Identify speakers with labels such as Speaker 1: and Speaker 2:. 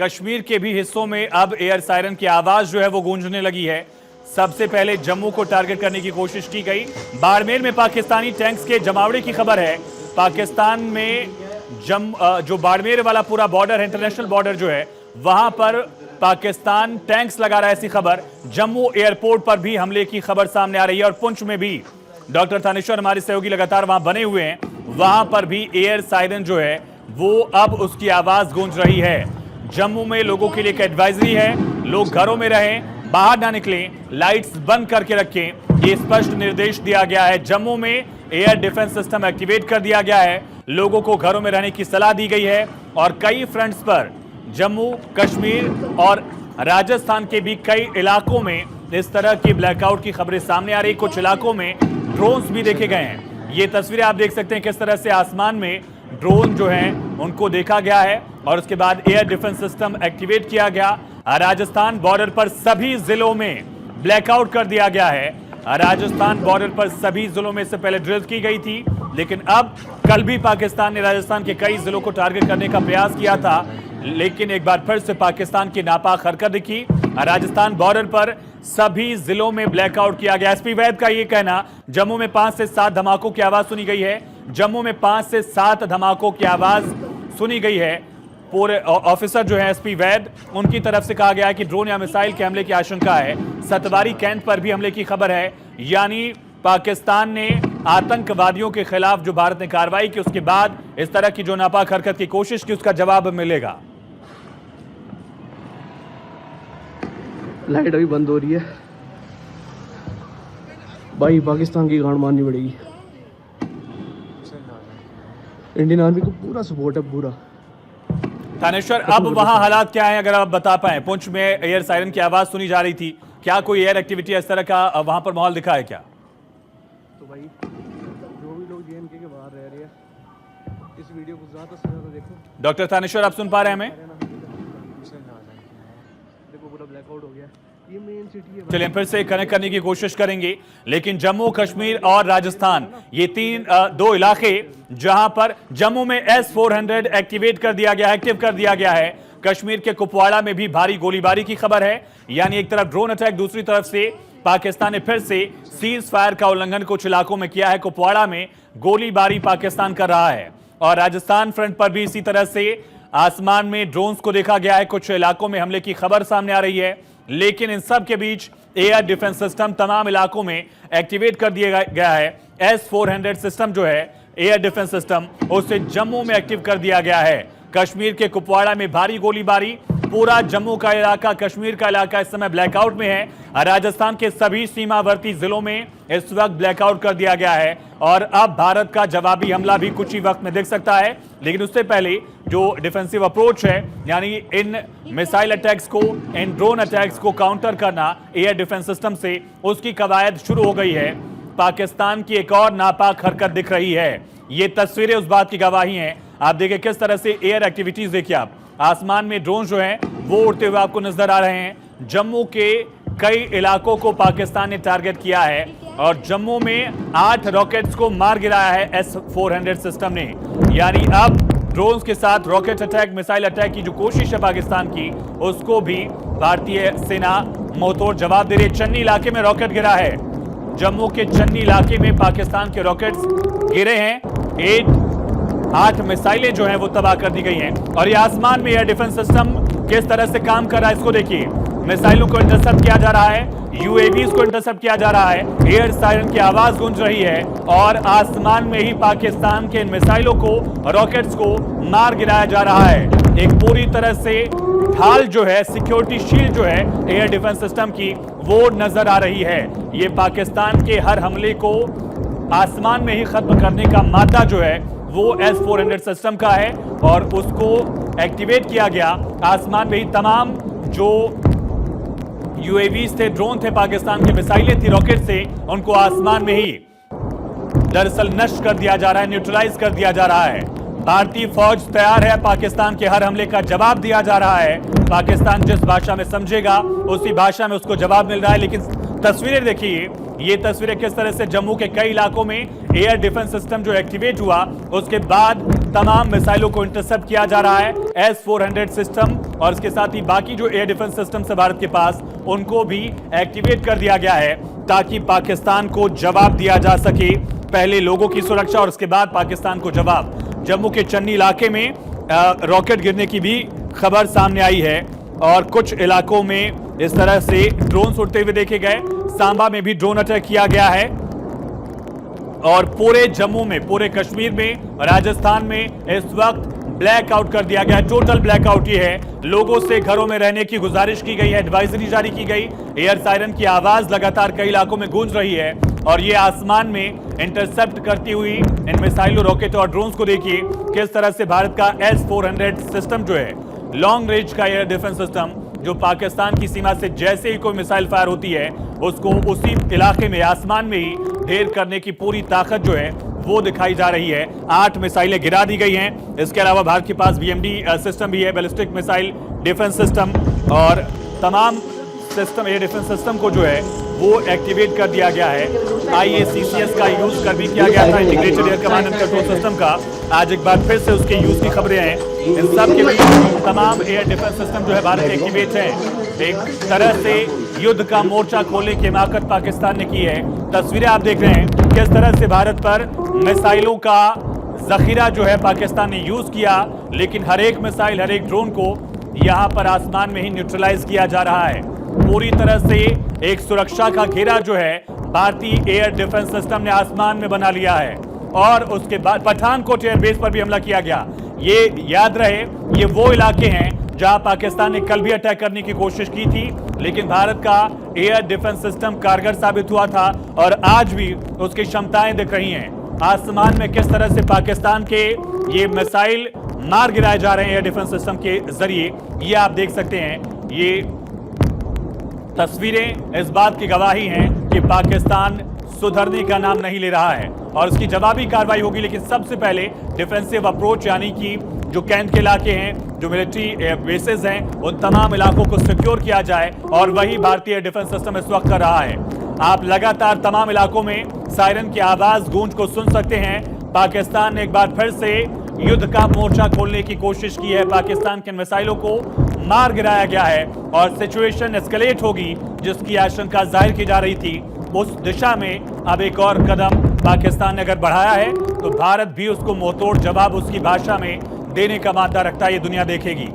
Speaker 1: कश्मीर के भी हिस्सों में अब एयर सायरन की आवाज जो है वो गूंजने लगी है। सबसे पहले जम्मू को टारगेट करने की कोशिश की गई। बाड़मेर में पाकिस्तानी टैंक्स के जमावड़े की खबर है। पाकिस्तान में जो बाड़मेर वाला पूरा बॉर्डर है, इंटरनेशनल बॉर्डर जो है, वहां पर पाकिस्तान टैंक्स लगा रहा है, ऐसी खबर। जम्मू एयरपोर्ट पर भी हमले की खबर सामने आ रही है और पुंछ में भी। डॉक्टर थानेश्वर हमारे सहयोगी लगातार वहां बने हुए हैं, वहां पर भी एयर सायरन जो है वो अब उसकी आवाज गूंज रही है। जम्मू में लोगों के लिए एक एडवाइजरी है, लोग घरों में रहें, बाहर ना निकलें, लाइट्स बंद करके रखें, ये स्पष्ट निर्देश दिया गया है। जम्मू में एयर डिफेंस सिस्टम एक्टिवेट कर दिया गया है, लोगों को घरों में रहने की सलाह दी गई है और कई फ्रंट्स पर जम्मू कश्मीर और राजस्थान के भी कई इलाकों में इस तरह की ब्लैकआउट की खबरें सामने आ रही। कुछ इलाकों में ड्रोन्स भी देखे गए हैं। ये तस्वीरें आप देख सकते हैं किस तरह से आसमान में ड्रोन जो हैं उनको देखा गया है और उसके बाद एयर डिफेंस सिस्टम एक्टिवेट किया गया। राजस्थान बॉर्डर पर सभी जिलों में ब्लैकआउट कर दिया गया है। राजस्थान बॉर्डर पर सभी जिलों में इससे पहले ड्रिल की गई थी, लेकिन अब कल भी पाकिस्तान ने राजस्थान के कई जिलों को टारगेट करने का प्रयास किया था, लेकिन एक बार फिर से पाकिस्तान की नापाक हरकत दिखी। राजस्थान बॉर्डर पर सभी जिलों में ब्लैकआउट किया गया। एसपी वैद का यह कहना, जम्मू में 5 से 7 धमाकों की आवाज सुनी गई है। जम्मू में 5 से 7 धमाकों की आवाज सुनी गई है। पूरे ऑफिसर जो है एसपी वैद, उनकी तरफ से कहा गया है कि ड्रोन या मिसाइल के हमले की आशंका है। सतवारी कैंट पर भी हमले की खबर है, यानी पाकिस्तान ने आतंकवादियों के खिलाफ जो भारत ने कार्रवाई की, उसके बाद इस तरह की जो नापाक हरकत की कोशिश की, उसका जवाब मिलेगा।
Speaker 2: लाइट अभी बंद हो रही है भाई, पाकिस्तान की गांड मारनी पड़ेगी। इंडियन आर्मी को पूरा सपोर्ट है, पूरा।
Speaker 1: थानेश्वर, अब वहां हालात क्या है, अगर आप बता पाए? पुंछ में एयर सायरन की आवाज सुनी जा रही थी, क्या कोई एयर एक्टिविटी इस तरह का वहां पर माहौल दिखा है क्या?
Speaker 2: तो भाई जो भी लोग जेएनके के बाहर रह रहे हैं, इस वीडियो को ज्यादा से ज्यादा देखो।
Speaker 1: डॉक्टर थानेश्वर, आप सुन पा रहे हैं हमें?
Speaker 2: देखो पूरा ब्लैकआउट हो गया। ये मेन सिटी है।
Speaker 1: चलिए फिर से कनेक्ट करने की कोशिश करेंगे, लेकिन जम्मू कश्मीर और राजस्थान, ये दो इलाके जहां पर जम्मू में S-400 एक्टिवेट कर दिया गया है, एक्टिव कर दिया गया है। कश्मीर के कुपवाड़ा में भी भारी गोलीबारी की खबर है, यानी एक तरफ ड्रोन अटैक, दूसरी तरफ से पाकिस्तान ने फिर से सीज फायर का उल्लंघन कुछ इलाकों में किया है। कुपवाड़ा में गोलीबारी पाकिस्तान कर रहा है और राजस्थान फ्रंट पर भी इसी तरह से आसमान में ड्रोन्स को देखा गया है। कुछ इलाकों में हमले की खबर सामने आ रही है, लेकिन इन सब के बीच एयर डिफेंस सिस्टम तमाम इलाकों में एक्टिवेट कर दिया गया है। S-400 सिस्टम जो है एयर डिफेंस सिस्टम, उसे जम्मू में एक्टिव कर दिया गया है। कश्मीर के कुपवाड़ा में भारी गोलीबारी, पूरा जम्मू का इलाका, कश्मीर का इलाका इस समय ब्लैकआउट में है। राजस्थान के सभी सीमावर्ती जिलों में इस वक्त ब्लैकआउट कर दिया गया है और अब भारत का जवाबी हमला भी कुछ ही वक्त में दिख सकता है, लेकिन उससे पहले जो डिफेंसिव अप्रोच है, यानी इन मिसाइल अटैक्स को, इन ड्रोन अटैक्स को काउंटर करना एयर डिफेंस सिस्टम से, उसकी कवायद शुरू हो गई है। पाकिस्तान की एक और नापाक हरकत दिख रही है। ये तस्वीरें उस बात की गवाही हैं। आप देखिए किस तरह से एयर एक्टिविटीज देखिए आप, आसमान में ड्रोन जो हैं वो उड़ते हुए आपको नजर आ रहे हैं। जम्मू के कई इलाकों को पाकिस्तान ने टारगेट किया है और जम्मू में 8 रॉकेट्स को मार गिराया है S-400 सिस्टम ने, यानी अब ड्रोन्स के साथ रॉकेट अटैक, मिसाइल अटैक की जो कोशिश है पाकिस्तान की, उसको भी भारतीय सेना मुंहतोड़ जवाब दे रही है। चन्नी इलाके में रॉकेट गिरा है, जम्मू के चन्नी इलाके में पाकिस्तान के रॉकेट्स गिरे हैं। 8 मिसाइलें जो हैं वो तबाह कर दी गई हैं और ये आसमान में एयर डिफेंस सिस्टम किस तरह से काम कर रहा है इसको देखिए। मिसाइलों को इंटरसेप्ट किया जा रहा है, UAVs को इंटरसेप्ट किया जा रहा है, एयर सायरन की आवाज गूंज रही है और आसमान में ही पाकिस्तान के मिसाइलों को, रॉकेट्स को मार गिराया जा रहा है। एक पूरी तरह से ढाल जो है, सिक्योरिटी शील्ड जो है एयर डिफेंस सिस्टम की, वो नजर आ रही है। ये पाकिस्तान के हर हमले को आसमान में ही खत्म करने का मादा जो है वो S-400 सिस्टम का है और उसको एक्टिवेट किया गया। आसमान में ही तमाम जो UAVs थे, ड्रोन थे, पाकिस्तान के मिसाइलें थी, रॉकेट से, उनको आसमान में ही दरअसल नष्ट कर दिया जा रहा है, न्यूट्रलाइज कर दिया जा रहा है। भारतीय फौज तैयार है, पाकिस्तान के हर हमले का जवाब दिया जा रहा है। पाकिस्तान जिस भाषा में समझेगा उसी भाषा में उसको जवाब मिल रहा है। लेकिन तस्वीरें देखिए, ये तस्वीरें किस तरह से जम्मू के कई इलाकों में एयर डिफेंस सिस्टम जो एक्टिवेट हुआ, उसके बाद तमाम मिसाइलों को इंटरसेप्ट किया जा रहा है। S-400 सिस्टम और इसके साथ ही बाकी जो एयर डिफेंस सिस्टम है भारत के पास उनको भी एक्टिवेट कर दिया गया है ताकि पाकिस्तान को जवाब दिया जा सके। पहले लोगों की सुरक्षा और उसके बाद पाकिस्तान को जवाब। जम्मू के चन्नी इलाके में रॉकेट गिरने की भी खबर सामने आई है और कुछ इलाकों में इस तरह से ड्रोन उड़ते हुए देखे गए। सांबा में भी ड्रोन अटैक किया गया है और पूरे जम्मू में, पूरे कश्मीर में, राजस्थान में इस वक्त ब्लैकआउट कर दिया गया है। टोटल ब्लैकआउट ये है। लोगों से घरों में रहने की गुजारिश की गई है, एडवाइजरी जारी की गई। एयर सायरन की आवाज लगातार कई इलाकों में गूंज रही है और ये आसमान में इंटरसेप्ट करती हुई इन मिसाइलों, रॉकेट और ड्रोन्स को देखिए किस तरह से भारत का S-400 सिस्टम जो है, लॉन्ग रेंज का एयर डिफेंस सिस्टम, जो पाकिस्तान की सीमा से जैसे ही कोई मिसाइल फायर होती है उसको उसी इलाके में, आसमान में ही ढेर करने की पूरी ताकत जो है वो दिखाई जा रही है। 8 मिसाइलें गिरा दी गई हैं। इसके अलावा भारत के पास BMD सिस्टम भी है, बैलिस्टिक मिसाइल डिफेंस सिस्टम, और तमाम सिस्टम, एयर डिफेंस सिस्टम को जो है वो एक्टिवेट कर दिया गया है। IACCS का यूज कर भी किया गया था, integrated air command and control system का। आज एक बार फिर से उसके यूज की खबरें हैं। इन सब के बीच तमाम एयर डिफेंस सिस्टम जो है भारत के एक्टिवेट है। एक तरह से युद्ध का मोर्चा खोलने की हिमाकत पाकिस्तान ने की है। तस्वीरें आप देख रहे हैं किस तरह से भारत पर मिसाइलों का जखीरा जो है पाकिस्तान ने यूज किया, लेकिन हर एक मिसाइल, हर एक ड्रोन को यहां पर आसमान में ही न्यूट्रलाइज किया जा रहा है। पूरी तरह से एक सुरक्षा का घेरा जो है भारतीय एयर डिफेंस सिस्टम ने आसमान में बना लिया है और उसके बाद पठानकोट एयरबेस पर भी हमला किया गया। ये याद रहे, ये वो इलाके हैं जहां पाकिस्तान ने कल भी अटैक करने की कोशिश की थी, लेकिन भारत का एयर डिफेंस सिस्टम कारगर साबित हुआ था और आज भी उसकी क्षमताएं दिख रही हैं। आसमान में किस तरह से पाकिस्तान के ये मिसाइल मार गिराए जा रहे हैं एयर डिफेंस सिस्टम के जरिए, ये आप देख सकते हैं। ये तस्वीरें इस बात की गवाही हैं कि पाकिस्तान सुधरने का नाम नहीं ले रहा है और उसकी जवाबी कार्रवाई होगी। लेकिन सबसे पहले डिफेंसिव अप्रोच, यानी कि जो कैंट के इलाके हैं, जो मिलिट्री बेसेस हैं, उन तमाम इलाकों को सिक्योर किया जाए और वही भारतीय डिफेंस सिस्टम इस वक्त कर रहा है। आप लगातार तमाम इलाकों में सायरन की आवाज गूंज को सुन सकते हैं। पाकिस्तान ने एक बार फिर से युद्ध का मोर्चा खोलने की कोशिश की है। पाकिस्तान के मिसाइलों को मार गिराया गया है और सिचुएशन एस्केलेट होगी जिसकी आशंका जाहिर की जा रही थी। उस दिशा में अब एक और कदम पाकिस्तान ने अगर बढ़ाया है तो भारत भी उसको मुंहतोड़ जवाब उसकी भाषा में देने का मादा रखता है। ये दुनिया देखेगी।